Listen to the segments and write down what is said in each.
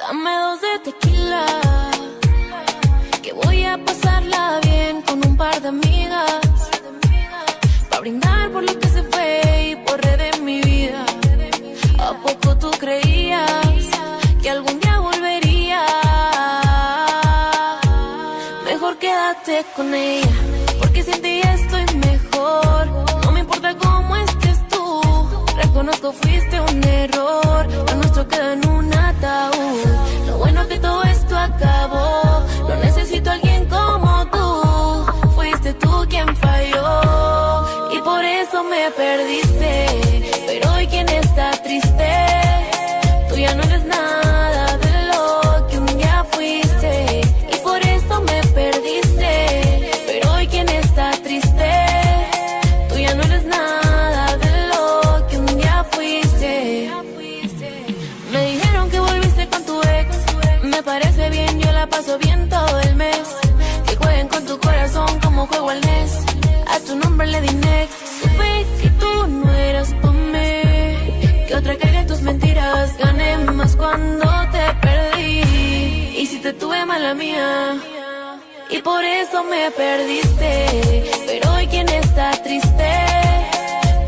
Dame 2 de tequila, que voy a pasarla bien con un par de amigas, pa' brindar por lo que se fue y borré de mi vida. ¿A poco tú creías que algún día volvería? Mejor quédate con ella, porque sin ti estoy mejor. No me importa cómo estés tú, reconozco fuiste un error. Lo nuestro queda en un ataúd. Lo bueno que todo esto acabó. No necesito a alguien como tú. Fuiste tú quien falló y por eso me perdiste. Pero hoy quien está triste, tú ya no eres nada de lo que un día fuiste. Y por eso me perdiste. Pero hoy quien está triste, tú ya no eres nada de lo que un día fuiste. Me dijeron que volviste con tu ex. Me parece bien, yo la paso bien todo el mes. Que jueguen con tu corazón como juego al NES. A tu nombre le di next. Supe que tú no eras pa' mí, que otra caiga en tus mentiras. Gané más cuando te perdí, y si te tuve mala mía, y por eso me perdiste. Pero hoy quien está triste,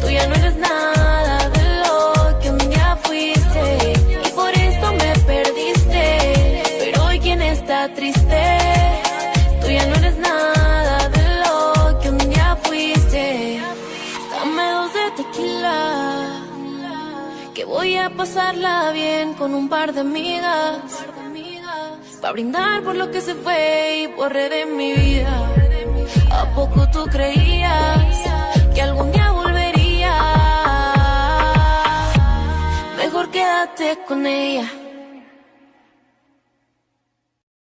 tú ya no eres nada de lo que un día fuiste. Y por eso me perdiste. Pero hoy quien está triste, tú ya no eres nada de lo que un día fuiste. Dame 2 de tequila, que voy a pasarla bien con un par de amigas, pa' brindar por lo que se fue y borré de mi vida. ¿A poco tú creías que algún día volvería? Mejor quédate con ella,